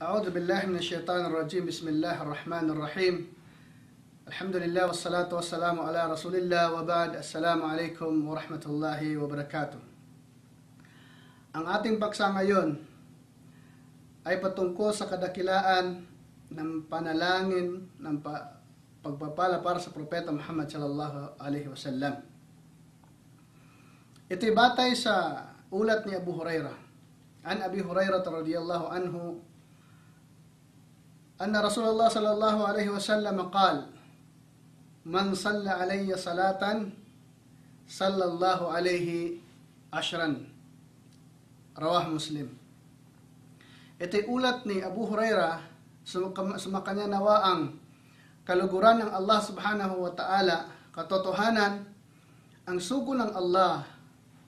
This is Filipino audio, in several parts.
أعوذ بالله من الشيطان الرجيم. بسم الله الرحمن الرحيم. الحمد لله والصلاة والسلام على رسول الله وبعد. السلام عليكم ورحمة الله وبركاته. Ang ating paksa ngayon ay patungkol sa kadakilaan ng panalangin ng pagpapala para sa Propeta Muhammad sallallahu alaihi wasallam. Ito'y batay sa ulat ni Abu Hurairah. An Abi Hurairah radhiyallahu anhu anna Rasulullah sallallahu alaihi wasallam qala: Man salla alayya salatan sallallahu alaihi ashran. Rawah Muslim. Ito'y ulat ni Abu Hurairah, sumakanya nawa ang kaluguran ng Allah subhanahu wa ta'ala, katotohanan, ang sugo ng Allah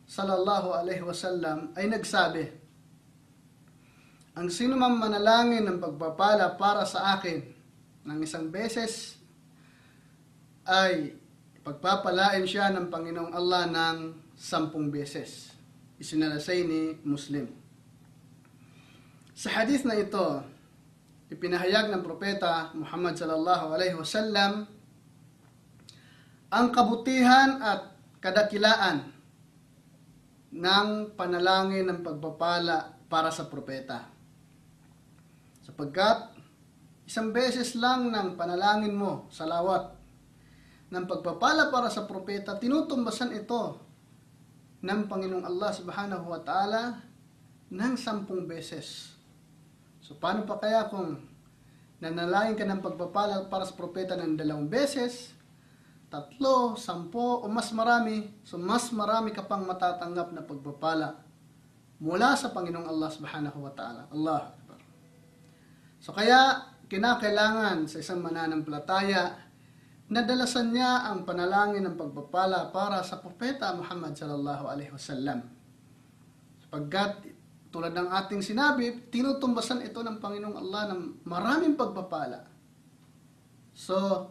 sallallahu alaihi wasallam ay nagsabi, ang sino man manalangin ng pagpapala para sa akin ng isang beses, ay pagpapalain siya ng Panginoong Allah ng 10 beses. Isinalaysay ni Muslim. Sa hadith na ito, ipinahayag ng Propeta Muhammad sallallahu alaihi wasallam ang kabutihan at kadakilaan ng panalangin ng pagpapala para sa propeta. Sapagkat isang beses lang ng panalangin mo, salawat, ng pagpapala para sa propeta, tinutumbasan ito ng Panginoong Allah subhanahu wa ta'ala ng 10 beses. So paano pa kaya kung nanalangin ka ng pagpapala para sa propeta ng 2 beses, 3, 10 o mas marami, so mas marami ka pang matatanggap na pagpapala mula sa Panginoong Allah subhanahu wa ta'ala. Allah Akbar. So kaya kinakailangan sa isang mananampalataya na dalasan niya ang panalangin ng pagpapala para sa Propeta Muhammad sallallahu alaihi wasallam. Sapagkat tulad ng ating sinabi, tinutumbasan ito ng Panginoong Allah ng maraming pagpapala. So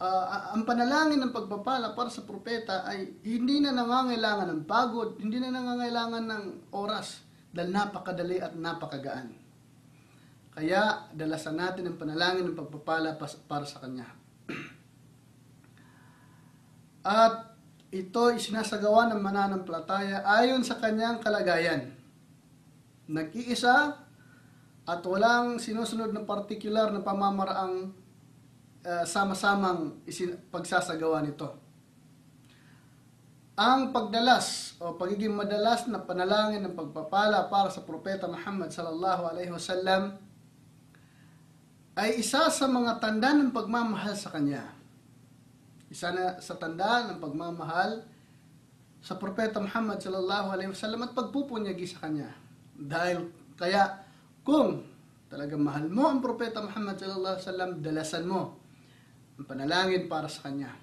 ang panalangin ng pagpapala para sa propeta ay hindi na nangangailangan ng pagod, hindi na nangangailangan ng oras, dahil napakadali at napakagaan. Kaya dalasan natin ang panalangin ng pagpapala para sa Kanya. At ito isinasagawa ng mananampalataya ayon sa kanyang kalagayan. Nag-iisa at walang sinusunod na partikular na pamamaraang sama-samang pagsasagawa nito. Ang pagdalas o pagiging madalas na panalangin ng pagpapala para sa Propeta Muhammad sallallahu alaihi wasallam ay isa sa mga tanda ng pagmamahal sa kanya. Isa na sa tanda ng pagmamahal sa Propeta Muhammad sallallahu alaihi wasallam at pagpupunyagi sa kanya. Dahil kaya kung talagang mahal mo ang Propeta Muhammad sallallahu alaihi wasallam, dalasan mo ang panalangin para sa kanya.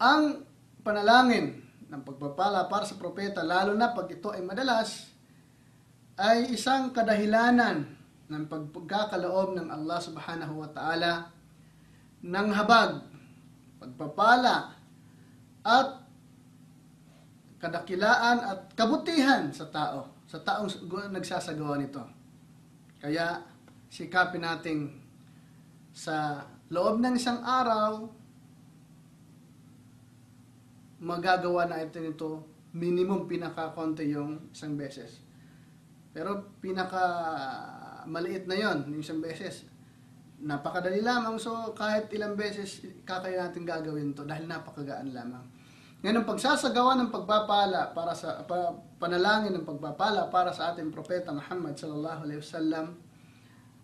Ang panalangin ng pagpapala para sa propeta, lalo na pag ito ay madalas, ay isang kadahilanan ng pagkakaloob ng Allah subhanahu wa ta'ala ng habag, pagpapala at kadakilaan at kabutihan sa tao, sa taong nagsasagawa nito. Kaya sikapin nating sa loob ng isang araw, magagawa na ito nito, minimum pinaka-konti yung 1 beses. Pero pinaka-maliit na yon, yung 1 beses. Napakadali lamang, so kahit ilang beses, kakaya natin gagawin to dahil napakagaan lamang. Ngayon, ang pagsasagawa ng pagpapala para sa panalangin ng pagpapala para sa ating Propeta Muhammad sallallahu alaihi wasallam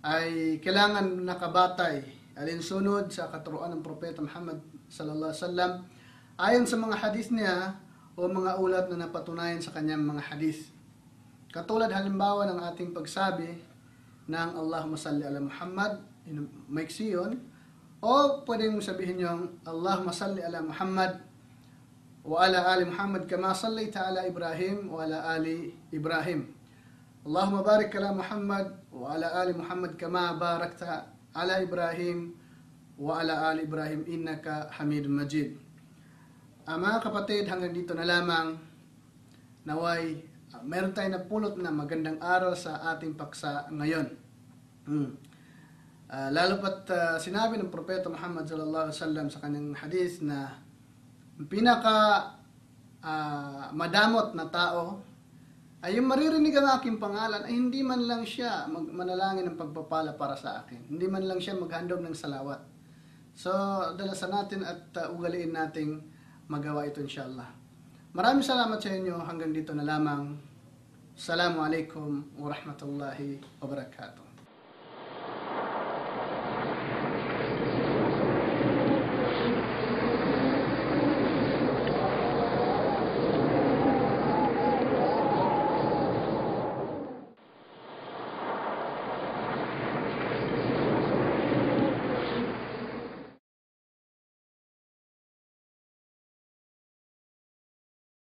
ay kailangan nakabatay alinsunod sa katuruan ng Propeta Muhammad sallallahu alaihi wasallam ayon sa mga hadith niya o mga ulat na napatunayan sa kanyang mga hadith. Katulad halimbawa ng ating pagsabi ng Allahumma salli ala Muhammad, maiksi yun, o pwedeng sabihin yung Allahumma salli ala Muhammad wa ala ali Muhammad kama sallaita ala Ibrahim wa ala ali Ibrahim. Allahumma barik ala Muhammad wa ala ali Muhammad kama barakta ala Ibrahim wa ala ali Ibrahim innaka Hamidum Majid. Mga kapatid, hanggang dito na lamang. Naway meron tayong napulot na magandang aral sa ating paksa ngayon. Lalo pat sinabi ng Propeta Muhammad sallallahu alaihi wasallam sa kanyang hadith na pinaka madamot na tao ay yung maririnig ang aking pangalan ay hindi man lang siya manalangin ng pagpapala para sa akin. Hindi man lang siya maghandog ng salawat. So, dalasan natin at ugaliin nating magawa ito inshallah. Maraming salamat sa inyo. Hanggang dito na lamang. Assalamualaikum warahmatullahi wabarakatuh.